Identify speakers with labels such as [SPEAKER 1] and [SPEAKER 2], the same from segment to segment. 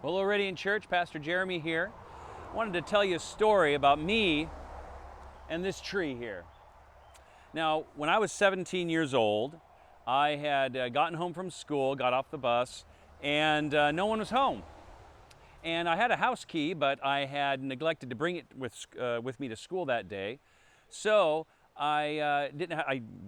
[SPEAKER 1] Hello, Radiant Church. Pastor Jeremy here. I wanted to tell you a story about me and this tree here. Now, when I was 17 years old, I had gotten home from school, got off the bus, and no one was home. And I had a house key, but I had neglected to bring it with me to school that day. So I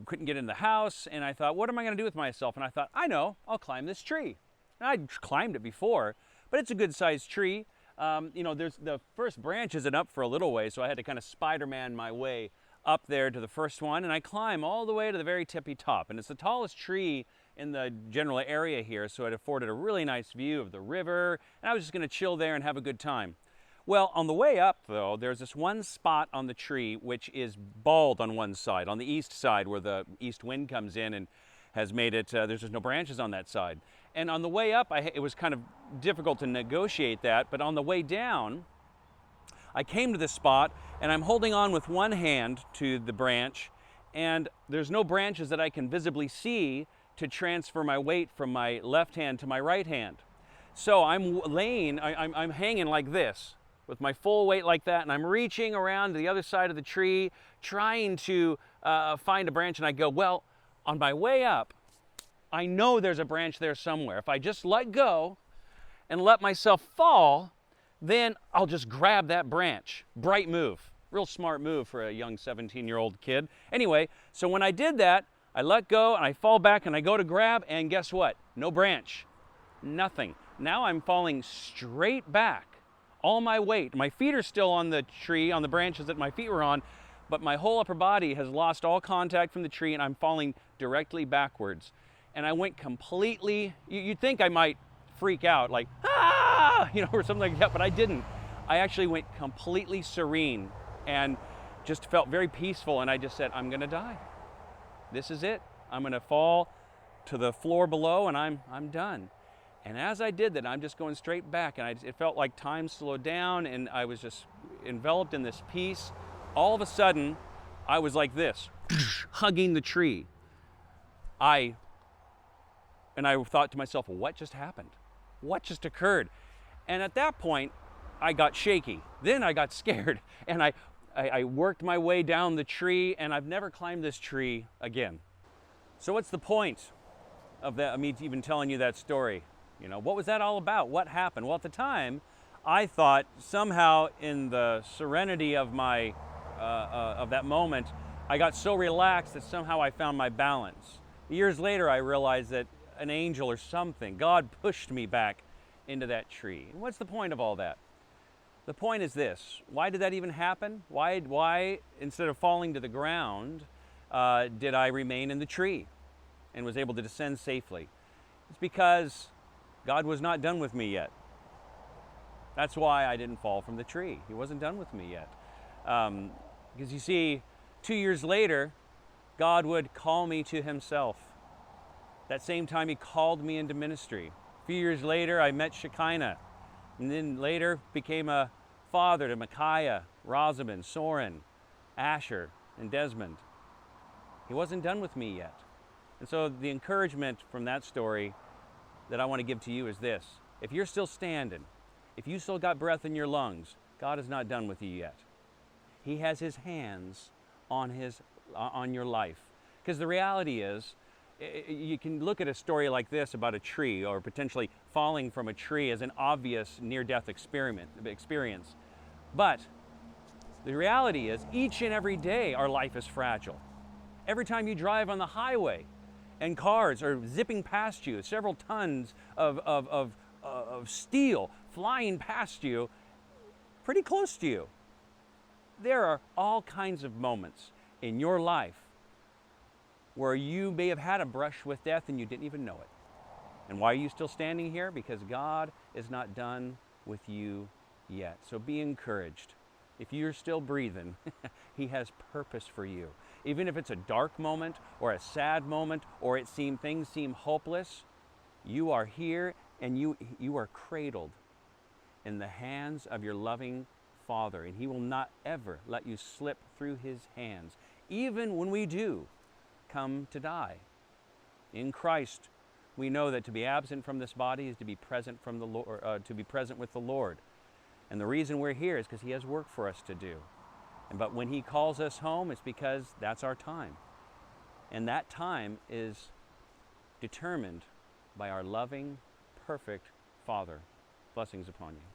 [SPEAKER 1] couldn't get in the house, and I thought, what am I going to do with myself? And I thought, I know, I'll climb this tree. And I'd climbed it before, but it's a good-sized tree. There's the first branch isn't up for a little way, so I had to kind of Spider-Man my way up there to the first one, and I climb all the way to the very tippy top. And it's the tallest tree in the general area here, so it afforded a really nice view of the river, and I was just going to chill there and have a good time. Well, on the way up, though, there's this one spot on the tree which is bald on one side, on the east side where the east wind comes in and has made it, there's just no branches on that side. And on the way up, it was kind of difficult to negotiate that, but on the way down, I came to this spot, and I'm holding on with one hand to the branch, and there's no branches that I can visibly see to transfer my weight from my left hand to my right hand. So I'm hanging like this, with my full weight like that, and I'm reaching around to the other side of the tree, trying to find a branch, and I go, well, on my way up, I know there's a branch there somewhere. If I just let go and let myself fall, then I'll just grab that branch. Bright move. Real smart move for a young 17-year-old kid. Anyway, so when I did that, I let go and I fall back and I go to grab, and guess what? No branch. Nothing. Now I'm falling straight back. All my weight. My feet are still on the tree, on the branches that my feet were on, but my whole upper body has lost all contact from the tree, and I'm falling directly backwards. And I went completely, you'd think I might freak out, like, ah, or something like that, but I didn't. I actually went completely serene and just felt very peaceful, and I just said, I'm gonna die. This is it. I'm gonna fall to the floor below, and I'm done. And as I did that, I'm just going straight back, and it felt like time slowed down, and I was just enveloped in this peace. All of a sudden, I was like this, hugging the tree. And I thought to myself, what just happened? What just occurred? And at that point, I got shaky. Then I got scared, and I worked my way down the tree, and I've never climbed this tree again. So what's the point of that, me even telling you that story? What was that all about? What happened? Well, at the time, I thought somehow in the serenity of of that moment, I got so relaxed that somehow I found my balance. Years later, I realized that an angel or something, God pushed me back into that tree. And what's the point of all that? The point is this: why did that even happen? Why instead of falling to the ground, did I remain in the tree and was able to descend safely? It's because God was not done with me yet. That's why I didn't fall from the tree. He wasn't done with me yet. Because you see, 2 years later, God would call me to himself. That same time he called me into ministry. A few years later, I met Shekinah, and then later became a father to Micaiah, Rosamond, Soren, Asher, and Desmond. He wasn't done with me yet. And so the encouragement from that story that I want to give to you is this: if you're still standing, if you still got breath in your lungs, God is not done with you yet. He has his hands on your life. Because the reality is, you can look at a story like this about a tree, or potentially falling from a tree, as an obvious near-death experience. But the reality is, each and every day our life is fragile. Every time you drive on the highway and cars are zipping past you, several tons of steel flying past you, pretty close to you. There are all kinds of moments in your life where you may have had a brush with death and you didn't even know it. And why are you still standing here? Because God is not done with you yet. So be encouraged. If you're still breathing, he has purpose for you. Even if it's a dark moment or a sad moment, or things seem hopeless, you are here, and you are cradled in the hands of your loving Father, and he will not ever let you slip through his hands, even when we do come to die. In Christ, We know that to be absent from this body is to be present from the Lord, to be present with the Lord. And the reason we're here is because He has work for us to do. But when He calls us home, it's because that's our time. And that time is determined by our loving, perfect Father. Blessings upon you.